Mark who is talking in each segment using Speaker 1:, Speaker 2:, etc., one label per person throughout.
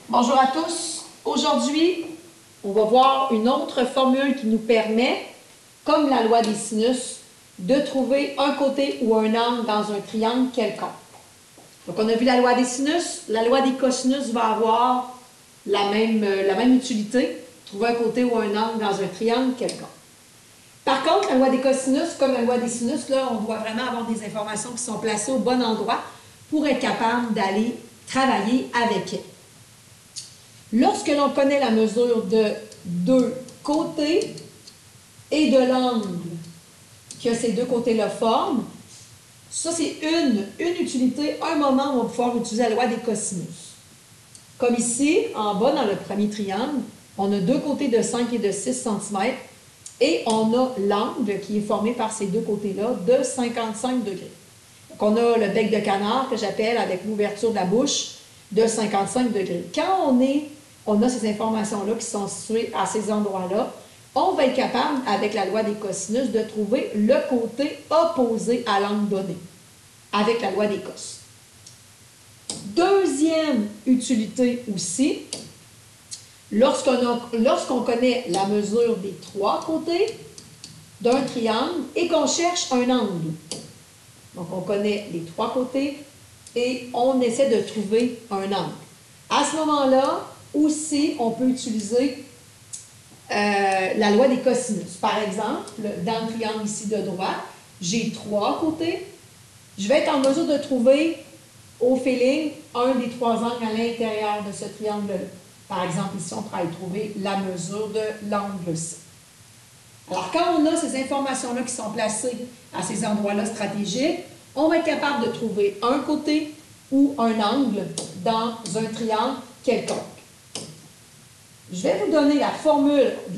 Speaker 1: Bonjour à tous. Aujourd'hui, on va voir une autre formule qui nous permet, comme la loi des sinus, de trouver un côté ou un angle dans un triangle quelconque. Donc, on a vu la loi des sinus. La loi des cosinus va avoir la même utilité, trouver un côté ou un angle dans un triangle quelconque. Par contre, la loi des cosinus, comme la loi des sinus, là, on doit vraiment avoir des informations qui sont placées au bon endroit pour être capable d'aller travailler avec elles. Lorsque l'on connaît la mesure de deux côtés et de l'angle que ces deux côtés-là forment, ça c'est une utilité, un moment où on va pouvoir utiliser la loi des cosinus. Comme ici, en bas dans le premier triangle, on a deux côtés de 5 et de 6 cm et on a l'angle qui est formé par ces deux côtés-là de 55 degrés. Donc on a le bec de canard que j'appelle avec l'ouverture de la bouche de 55 degrés. Quand on a ces informations-là qui sont situées à ces endroits-là, on va être capable, avec la loi des cosinus, de trouver le côté opposé à l'angle donné, avec la loi des cos. Deuxième utilité aussi, lorsqu'on connaît la mesure des trois côtés d'un triangle et qu'on cherche un angle. Donc, on connaît les trois côtés et on essaie de trouver un angle. À ce moment-là, aussi, on peut utiliser la loi des cosinus. Par exemple, dans le triangle ici de droite, j'ai trois côtés. Je vais être en mesure de trouver au feeling un des trois angles à l'intérieur de ce triangle-là. Par exemple, ici, on pourra y trouver la mesure de l'angle C. Alors, quand on a ces informations-là qui sont placées à ces endroits-là stratégiques, on va être capable de trouver un côté ou un angle dans un triangle quelconque. Je vais vous donner la formule de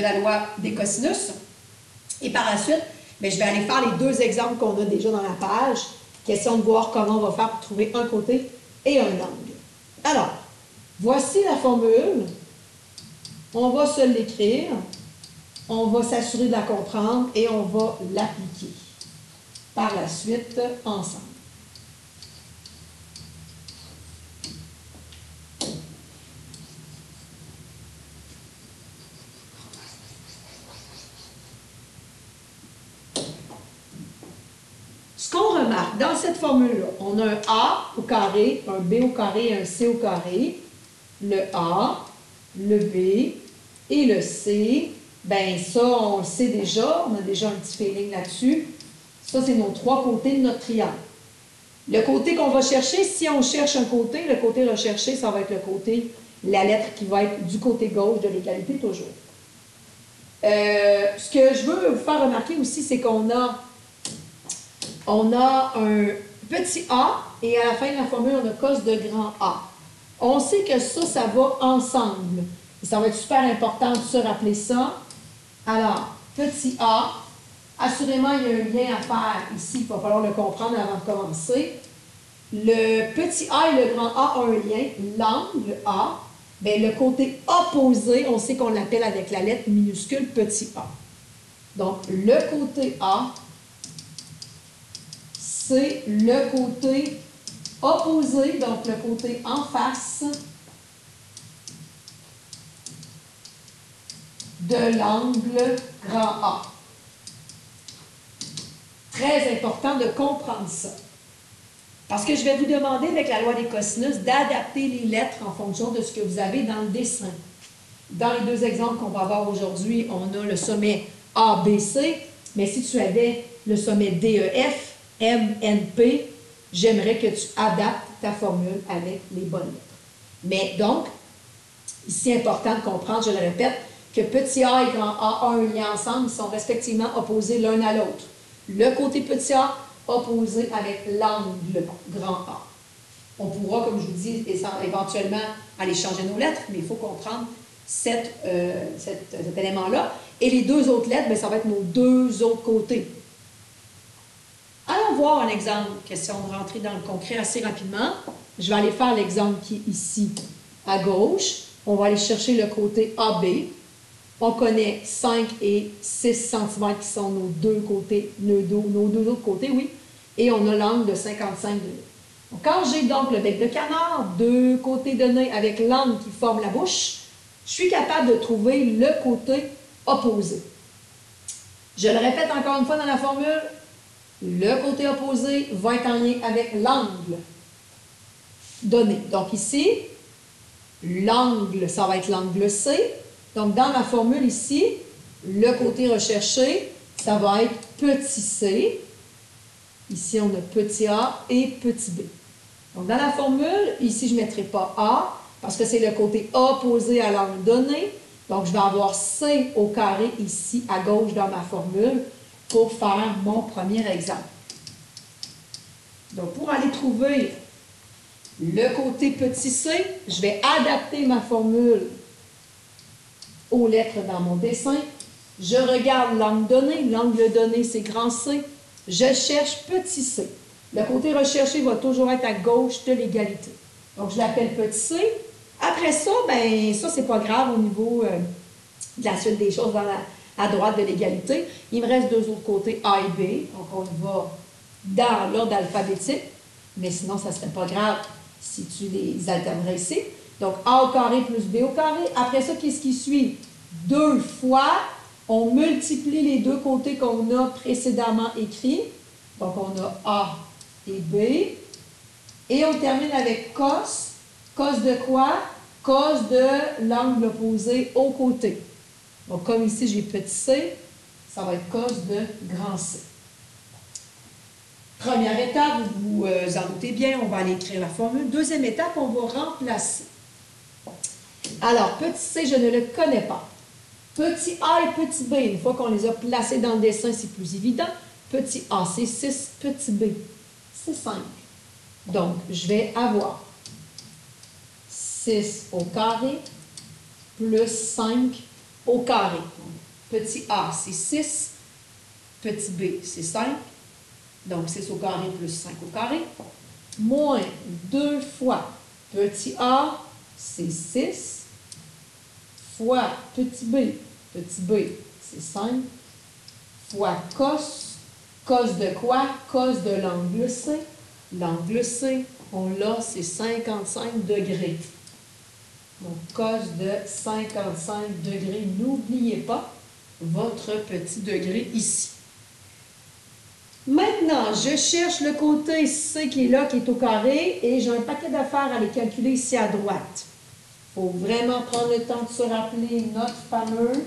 Speaker 1: la loi des cosinus. Et par la suite, bien, je vais aller faire les deux exemples qu'on a déjà dans la page. Question de voir comment on va faire pour trouver un côté et un angle. Alors, voici la formule. On va se l'écrire. On va s'assurer de la comprendre et on va l'appliquer par la suite ensemble. Ce qu'on remarque dans cette formule-là, on a un A au carré, un B au carré et un C au carré. Le A, le B et le C, bien ça, on le sait déjà, on a déjà un petit feeling là-dessus. Ça, c'est nos trois côtés de notre triangle. Le côté qu'on va chercher, si on cherche un côté, le côté recherché, ça va être le côté, la lettre qui va être du côté gauche de l'égalité toujours. Ce que je veux vous faire remarquer aussi, c'est qu'on a un petit a et à la fin de la formule, on a cos de grand A. On sait que ça va ensemble. Et ça va être super important de se rappeler ça. Alors, petit a, assurément, il y a un lien à faire ici. Il va falloir le comprendre avant de commencer. Le petit a et le grand A ont un lien. L'angle A, bien, le côté opposé, on sait qu'on l'appelle avec la lettre minuscule petit a. Donc, le côté A, c'est le côté opposé, donc le côté en face de l'angle grand A. Très important de comprendre ça. Parce que je vais vous demander, avec la loi des cosinus, d'adapter les lettres en fonction de ce que vous avez dans le dessin. Dans les deux exemples qu'on va avoir aujourd'hui, on a le sommet ABC, mais si tu avais le sommet DEF, MNP, j'aimerais que tu adaptes ta formule avec les bonnes lettres. Mais donc, ici, important de comprendre, je le répète, que petit a et grand A ont un lien ensemble, ils sont respectivement opposés l'un à l'autre. Le côté petit a opposé avec l'angle grand A. On pourra, comme je vous dis, éventuellement aller changer nos lettres, mais il faut comprendre cet élément-là. Et les deux autres lettres, bien, ça va être nos deux autres côtés. Allons voir un exemple. Question de rentrer dans le concret assez rapidement. Je vais aller faire l'exemple qui est ici à gauche. On va aller chercher le côté AB. On connaît 5 et 6 cm qui sont nos deux côtés, nos deux autres côtés, oui. Et on a l'angle de 55 degrés. Donc, quand j'ai donc le bec de canard, deux côtés de nez avec l'angle qui forme la bouche, je suis capable de trouver le côté opposé. Je le répète encore une fois dans la formule, le côté opposé va être en lien avec l'angle donné. Donc ici, l'angle, ça va être l'angle C. Donc dans ma formule ici, le côté recherché, ça va être petit c. Ici, on a petit a et petit b. Donc dans la formule, ici, je ne mettrai pas a parce que c'est le côté opposé à l'angle donné. Donc je vais avoir c au carré ici à gauche dans ma formule pour faire mon premier exemple. Donc pour aller trouver le côté petit c, je vais adapter ma formule aux lettres dans mon dessin. Je regarde l'angle donné, c'est grand C. Je cherche petit c. Le côté recherché va toujours être à gauche de l'égalité. Donc, je l'appelle petit c. Après ça, ben ça, c'est pas grave au niveau de la suite des choses à droite de l'égalité. Il me reste deux autres côtés, A et B. Donc, on va dans l'ordre alphabétique. Mais sinon, ça ne serait pas grave si tu les alternerais ici. Donc, A au carré plus B au carré. Après ça, qu'est-ce qui suit? Deux fois, on multiplie les deux côtés qu'on a précédemment écrits. Donc, on a A et B. Et on termine avec cos. Cos de quoi? Cos de l'angle opposé au côté. Donc, comme ici, j'ai petit c, ça va être cos de grand C. Première étape, vous en doutez bien, on va aller écrire la formule. Deuxième étape, on va remplacer. Alors, petit c, je ne le connais pas. Petit a et petit b, une fois qu'on les a placés dans le dessin, c'est plus évident. Petit a, c'est 6. Petit b, c'est 5. Donc, je vais avoir 6 au carré plus 5 au carré. Petit a, c'est 6. Petit b, c'est 5. Donc, 6 au carré plus 5 au carré. Moins 2 fois petit a, c'est 6. Fois petit b, c'est 5. Fois cos. Cos de quoi? Cos de l'angle C. L'angle C, on l'a, c'est 55 degrés. Donc, cos de 55 degrés. N'oubliez pas votre petit degré ici. Maintenant, je cherche le côté C qui est là, qui est au carré, et j'ai un paquet d'affaires à aller calculer ici à droite. Il faut vraiment prendre le temps de se rappeler notre fameux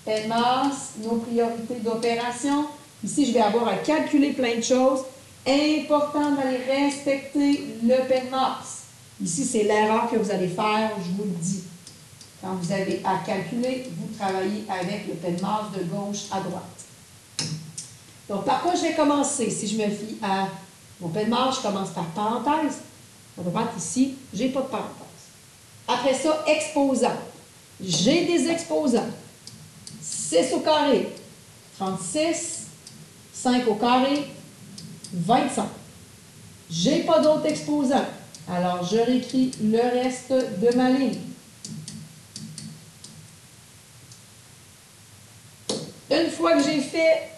Speaker 1: PENMAS, nos priorités d'opération. Ici, je vais avoir à calculer plein de choses. Important d'aller respecter le PENMAS. Ici, c'est l'erreur que vous allez faire, je vous le dis. Quand vous avez à calculer, vous travaillez avec le PENMAS de gauche à droite. Donc, par quoi je vais commencer? Si je me fie à mon PENMAS, je commence par parenthèse. À droite, ici, je n'ai pas de parenthèse. Après ça, exposant. J'ai des exposants. 6 au carré, 36. 5 au carré, 25. Je n'ai pas d'autres exposants. Alors, je réécris le reste de ma ligne. Une fois que j'ai fait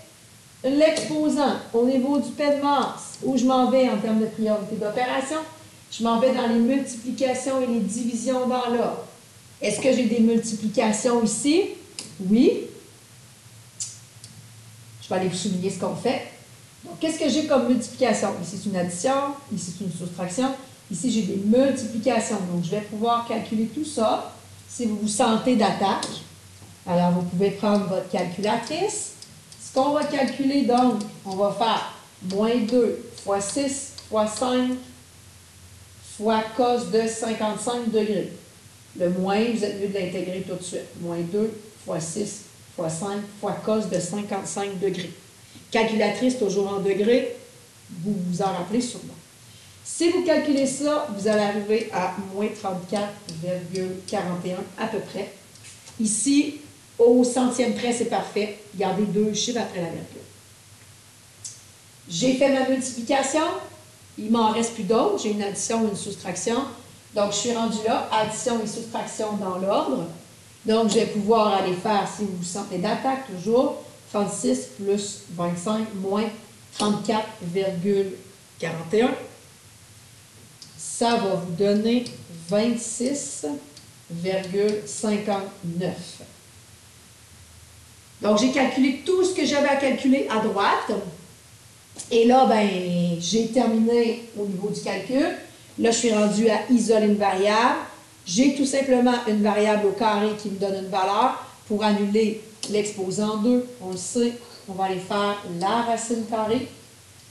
Speaker 1: l'exposant au niveau du PENMAS, où je m'en vais en termes de priorité d'opération, je m'en vais dans les multiplications et les divisions dans l'ordre. Est-ce que j'ai des multiplications ici? Oui. Je vais aller vous souligner ce qu'on fait. Donc, qu'est-ce que j'ai comme multiplication? Ici, c'est une addition. Ici, c'est une soustraction. Ici, j'ai des multiplications. Donc, je vais pouvoir calculer tout ça si vous vous sentez d'attaque. Alors, vous pouvez prendre votre calculatrice. Ce qu'on va calculer, donc, on va faire moins 2 fois 6 fois 5 fois cos de 55 degrés. Le moins, vous êtes mieux de l'intégrer tout de suite. Moins 2 fois 6 fois 5 fois cos de 55 degrés. Calculatrice toujours en degrés, vous vous en rappelez sûrement. Si vous calculez ça, vous allez arriver à moins 34,41 à peu près. Ici, au centième près, c'est parfait. Gardez deux chiffres après la virgule. J'ai fait ma multiplication. Il m'en reste plus d'autres. J'ai une addition ou une soustraction. Donc, je suis rendue là. Addition et soustraction dans l'ordre. Donc, je vais pouvoir aller faire, si vous vous sentez d'attaque, toujours, 36 plus 25 moins 34,41. ça va vous donner 26,59. Donc, j'ai calculé tout ce que j'avais à calculer à droite. Et là, ben, j'ai terminé au niveau du calcul. Là, je suis rendue à isoler une variable. J'ai tout simplement une variable au carré qui me donne une valeur. Pour annuler l'exposant 2, on le sait, on va aller faire la racine carrée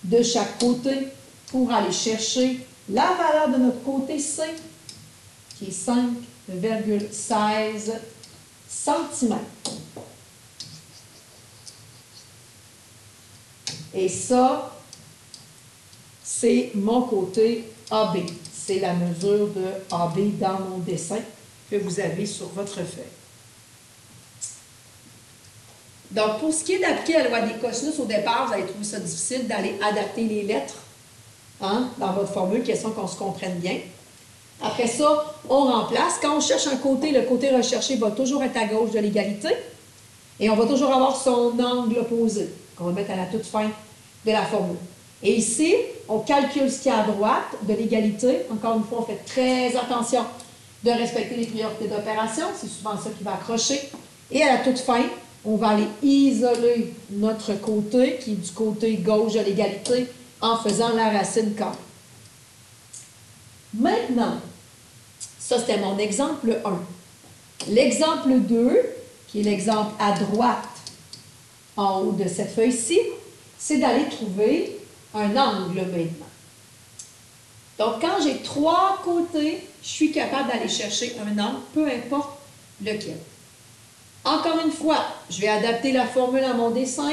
Speaker 1: de chaque côté pour aller chercher la valeur de notre côté C, qui est 5,16 cm. Et ça, c'est mon côté AB. C'est la mesure de AB dans mon dessin que vous avez sur votre feuille. Donc, pour ce qui est d'appliquer la loi des cosinus, au départ, vous allez trouver ça difficile d'aller adapter les lettres dans votre formule, question qu'on se comprenne bien. Après ça, on remplace. Quand on cherche un côté, le côté recherché va toujours être à gauche de l'égalité. Et on va toujours avoir son angle opposé, qu'on va mettre à la toute fin de la formule. Et ici, on calcule ce qui est à droite de l'égalité. Encore une fois, on fait très attention de respecter les priorités d'opération. C'est souvent ça qui va accrocher. Et à la toute fin, on va aller isoler notre côté, qui est du côté gauche de l'égalité, en faisant la racine carrée. Maintenant, ça c'était mon exemple 1. L'exemple 2, qui est l'exemple à droite, en haut de cette feuille-ci, c'est d'aller trouver un angle maintenant. Donc, quand j'ai 3 côtés, je suis capable d'aller chercher un angle, peu importe lequel. Encore une fois, je vais adapter la formule à mon dessin.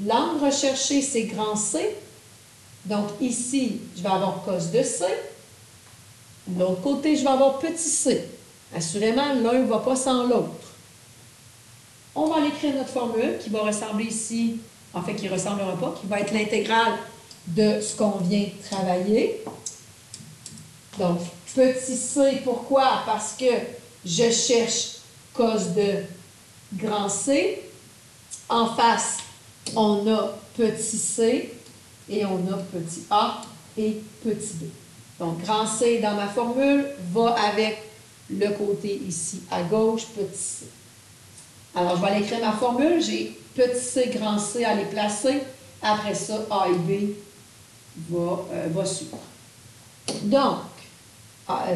Speaker 1: L'angle recherché, c'est grand C. Donc, ici, je vais avoir cos de C. De l'autre côté, je vais avoir petit c. Assurément, l'un ne va pas sans l'autre. On va aller écrire notre formule qui va ressembler ici, en fait, qui ne ressemblera pas, qui va être l'intégrale de ce qu'on vient travailler. Donc, petit c, pourquoi? Parce que je cherche cos de grand C. En face, on a petit c et on a petit a et petit b. Donc, grand C dans ma formule va avec le côté ici à gauche, petit c. Alors, je vais aller écrire ma formule. J'ai petit c, grand C à les placer. Après ça, A et B va suivre. Donc,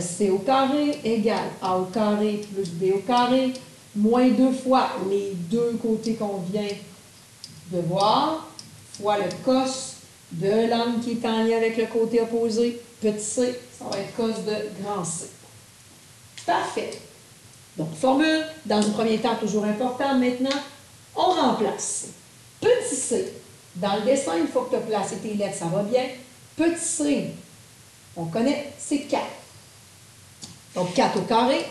Speaker 1: C au carré égale A au carré plus B au carré, moins 2 fois les deux côtés qu'on vient de voir, fois le cos de l'angle qui est en lien avec le côté opposé. Petit c, ça va être cos de grand C. Parfait. Donc, formule, dans un premier temps, toujours important. Maintenant, on remplace. Petit c, dans le dessin, une fois que tu as placé tes lettres, ça va bien. Petit c, on connaît, c'est 4. Donc, 4 au carré.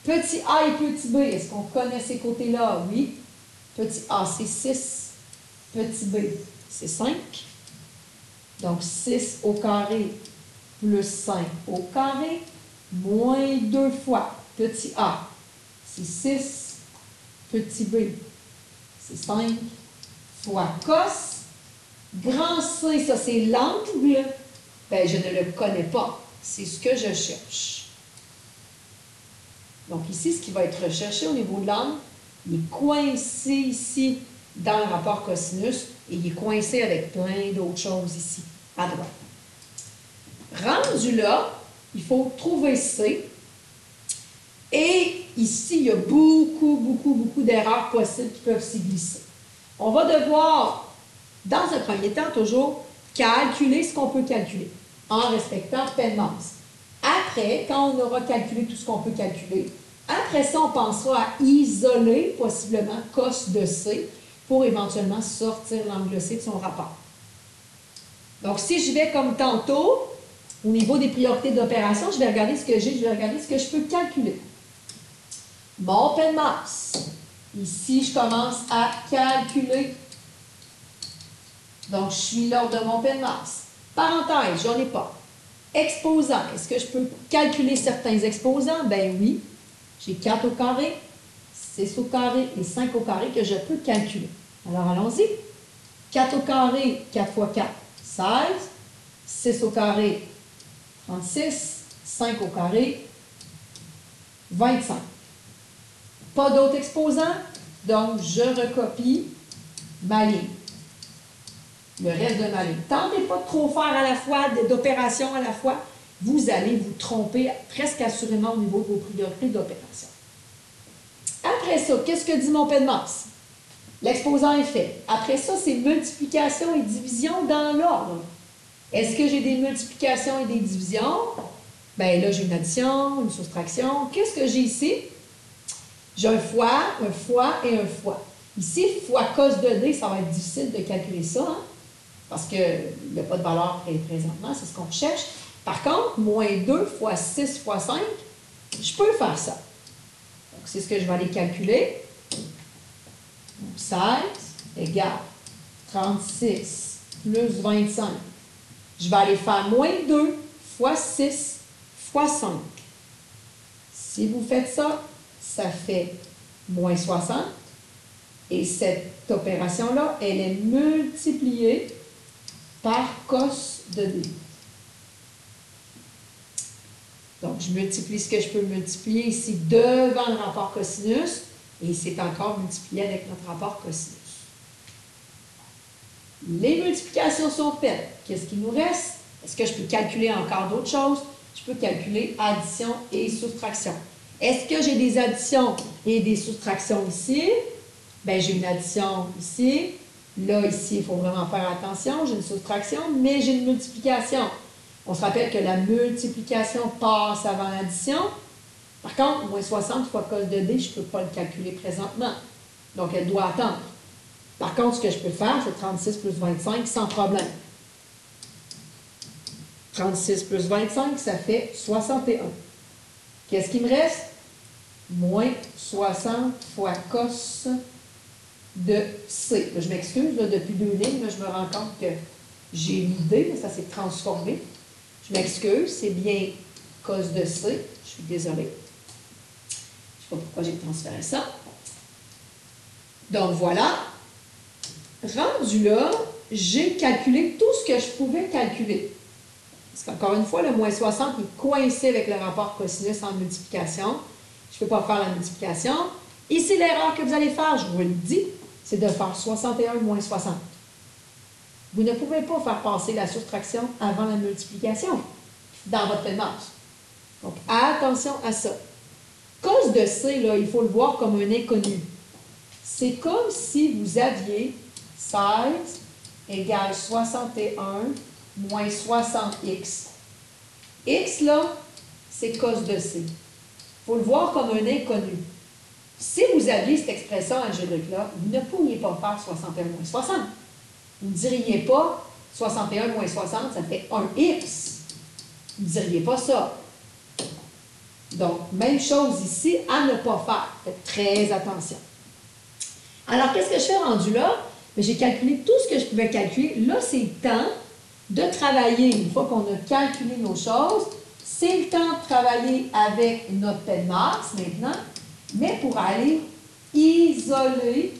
Speaker 1: Petit a et petit b, est-ce qu'on connaît ces côtés-là? Oui. Petit a, c'est 6. Petit b, c'est 5. Donc, 6 au carré plus 5 au carré, moins 2 fois. Petit a, c'est 6. Petit b, c'est 5 fois cos. Grand C, ça c'est l'angle. Ben, je ne le connais pas. C'est ce que je cherche. Donc ici, ce qui va être recherché au niveau de l'angle, il est coincé ici dans le rapport cosinus et il est coincé avec plein d'autres choses ici, à droite. Rendu là, il faut trouver C. Et ici, il y a beaucoup d'erreurs possibles qui peuvent s'y glisser. On va devoir, dans un premier temps, toujours calculer ce qu'on peut calculer en respectant peine masse. Après, quand on aura calculé tout ce qu'on peut calculer, après ça, on pensera à isoler possiblement cos de C pour éventuellement sortir l'angle C de son rapport. Donc, si je vais comme tantôt, au niveau des priorités d'opération, je vais regarder ce que j'ai, je vais regarder ce que je peux calculer. Mon peine masse. Ici, je commence à calculer. Donc, je suis l'ordre de mon peine masse. Parenthèse, j'en ai pas. Exposant, est-ce que je peux calculer certains exposants? Ben oui. J'ai 4 au carré, 6 au carré et 5 au carré que je peux calculer. Alors, allons-y. 4 au carré, 4 fois 4, 16. 6 au carré, 36, 5 au carré, 25. Pas d'autres exposants, donc je recopie ma ligne. Le reste de ma ligne. Tentez pas de trop faire à la fois, d'opérations à la fois. Vous allez vous tromper presque assurément au niveau de vos priorités d'opération. Après ça, qu'est-ce que dit mon P de masse? L'exposant est fait. Après ça, c'est multiplication et division dans l'ordre. Est-ce que j'ai des multiplications et des divisions? Bien là, j'ai une addition, une soustraction. Qu'est-ce que j'ai ici? J'ai un fois et un fois. Ici, fois cos de D, ça va être difficile de calculer ça, hein? Parce qu'il n'y a pas de valeur présentement, c'est ce qu'on recherche. Par contre, moins 2 fois 6 fois 5, je peux faire ça. Donc, c'est ce que je vais aller calculer. Donc, 16 égale 36 plus 25. Je vais aller faire moins 2 fois 6 fois 5. Si vous faites ça, ça fait moins 60. Et cette opération-là, elle est multipliée par cos de D. Donc, je multiplie ce que je peux multiplier ici devant le rapport cosinus, et c'est encore multiplié avec notre rapport cosinus. Les multiplications sont faites. Qu'est-ce qu'il nous reste? Est-ce que je peux calculer encore d'autres choses? Je peux calculer addition et soustraction. Est-ce que j'ai des additions et des soustractions ici? Bien, j'ai une addition ici. Là, ici, il faut vraiment faire attention. J'ai une soustraction, mais j'ai une multiplication. On se rappelle que la multiplication passe avant l'addition. Par contre, moins 60 fois cos de D, je ne peux pas le calculer présentement. Donc, elle doit attendre. Par contre, ce que je peux faire, c'est 36 plus 25 sans problème. 36 plus 25, ça fait 61. Qu'est-ce qui me reste? Moins 60 fois cos de C. Là, je m'excuse, depuis 2 lignes, là, je me rends compte que j'ai l'idée, ça s'est transformé. Je m'excuse, c'est bien cos de C. Je suis désolée. Je ne sais pas pourquoi j'ai transféré ça. Donc voilà. Rendu là, j'ai calculé tout ce que je pouvais calculer. Parce qu'encore une fois, le moins 60 est coincé avec le rapport cosinus en multiplication. Je ne peux pas faire la multiplication. Ici, l'erreur que vous allez faire, je vous le dis, c'est de faire 61 moins 60. Vous ne pouvez pas faire passer la soustraction avant la multiplication dans votre P de masse. Donc, attention à ça. Cos de C, là, il faut le voir comme un inconnu. C'est comme si vous aviez 16 égale 61 moins 60x. X, là, c'est cos de C. Il faut le voir comme un inconnu. Si vous aviez cette expression algébrique-là, vous ne pourriez pas faire 61 moins 60. Vous ne diriez pas 61 moins 60, ça fait 1x. Vous ne diriez pas ça. Donc, même chose ici, à ne pas faire. Faites très attention. Alors, qu'est-ce que je fais rendu là? J'ai calculé tout ce que je pouvais calculer. Là, c'est le temps de travailler. Une fois qu'on a calculé nos choses, c'est le temps de travailler avec notre P de masse maintenant, mais pour aller isoler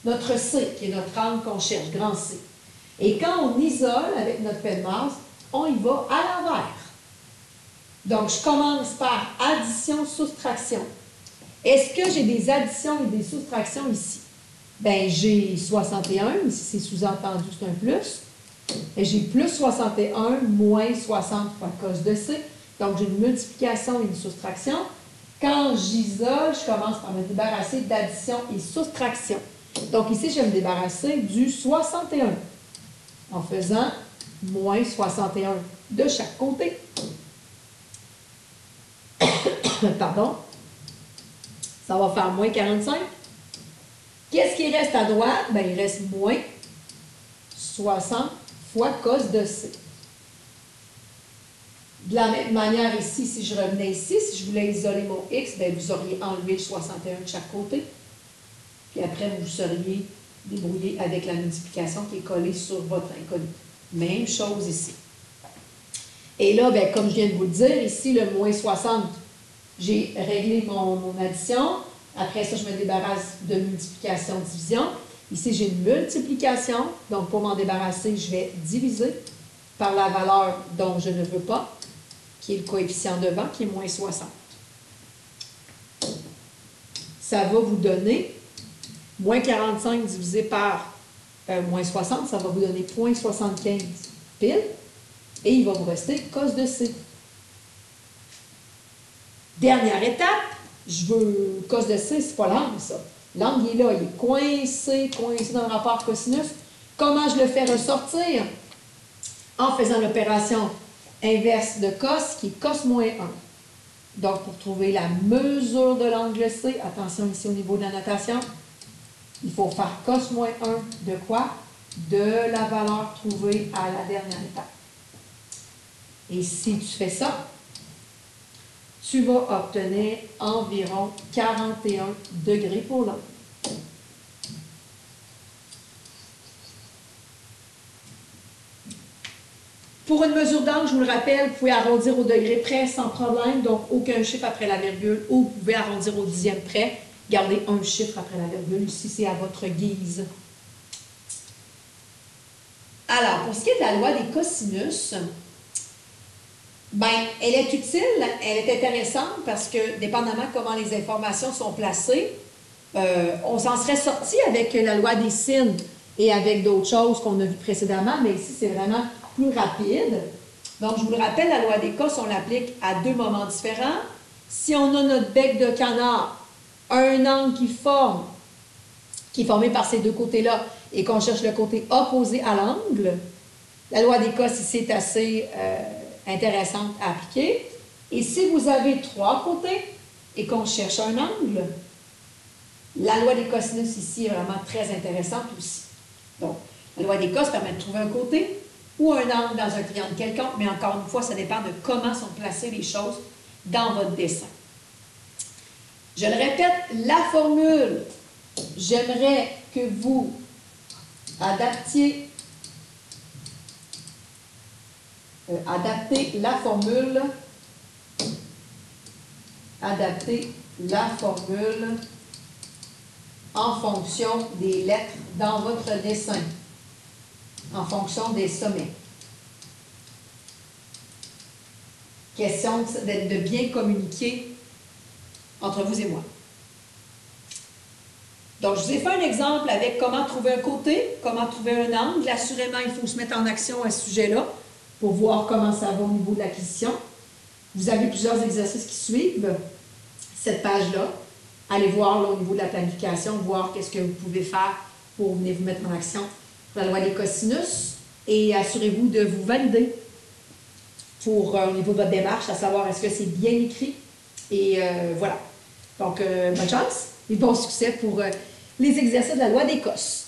Speaker 1: notre C, qui est notre angle qu'on cherche, grand C. Et quand on isole avec notre P de masse, on y va à l'envers. Donc, je commence par addition, soustraction. Est-ce que j'ai des additions et des soustractions ici? Bien, j'ai 61, ici c'est sous-entendu, c'est un plus. Et j'ai plus 61 moins 60 fois cos de C. Donc, j'ai une multiplication et une soustraction. Quand j'isole, je commence par me débarrasser d'addition et soustraction. Donc, ici, je vais me débarrasser du 61 en faisant moins 61 de chaque côté. Pardon. Ça va faire moins 45. Qu'est-ce qui reste à droite? Bien, il reste moins 60 fois cos de C. De la même manière ici, si je revenais ici, si je voulais isoler mon x, bien, vous auriez enlevé le 61 de chaque côté. Puis après, vous seriez débrouillé avec la multiplication qui est collée sur votre inconnu. Même chose ici. Et là, bien, comme je viens de vous le dire, ici, le moins 60, j'ai réglé mon addition. Après ça, je me débarrasse de multiplication-division. Ici, j'ai une multiplication. Donc, pour m'en débarrasser, je vais diviser. par la valeur dont je ne veux pas, qui est le coefficient devant, qui est moins 60. Ça va vous donner moins 45 divisé par moins 60, ça va vous donner 0,75 pile. Et il va vous rester cos de C. Dernière étape, je veux cos de C, c'est pas l'angle, ça. L'angle, il est là, il est coincé dans le rapport cosinus. Comment je le fais ressortir? En faisant l'opération inverse de cos, qui est cos moins 1. Donc, pour trouver la mesure de l'angle C, attention ici au niveau de la notation, il faut faire cos moins 1 de quoi? De la valeur trouvée à la dernière étape. Et si tu fais ça, tu vas obtenir environ 41 degrés pour l'angle. Pour une mesure d'angle, je vous le rappelle, vous pouvez arrondir au degré près sans problème, donc aucun chiffre après la virgule, ou vous pouvez arrondir au dixième près, gardez un chiffre après la virgule, si c'est à votre guise. Alors, pour ce qui est de la loi des cosinus, ben, elle est utile, elle est intéressante parce que, dépendamment de comment les informations sont placées, on s'en serait sorti avec la loi des sines et avec d'autres choses qu'on a vues précédemment, mais ici, c'est vraiment plus rapide. Donc, je vous le rappelle, la loi des cos, on l'applique à deux moments différents. Si on a notre bec de canard, un angle qui est formé par ces deux côtés-là, et qu'on cherche le côté opposé à l'angle, la loi des cos ici est assez intéressante à appliquer. Et si vous avez trois côtés et qu'on cherche un angle, la loi des cosinus ici est vraiment très intéressante aussi. Donc, la loi des cos permet de trouver un côté ou un angle dans un triangle quelconque, mais encore une fois, ça dépend de comment sont placées les choses dans votre dessin. Je le répète, la formule, j'aimerais que vous adaptez la formule en fonction des lettres dans votre dessin, en fonction des sommets. Question de bien communiquer entre vous et moi. Donc, je vous ai fait un exemple avec comment trouver un côté, comment trouver un angle. Assurément, il faut se mettre en action à ce sujet-là pour voir comment ça va au niveau de l'acquisition. Vous avez plusieurs exercices qui suivent cette page-là. Allez voir là, au niveau de la planification, voir qu'est-ce que vous pouvez faire pour venir vous mettre en action pour la loi des cosinus. Et assurez-vous de vous valider pour au niveau de votre démarche, à savoir est-ce que c'est bien écrit. Et voilà. Donc, bonne chance et bon succès pour les exercices de la loi des cos.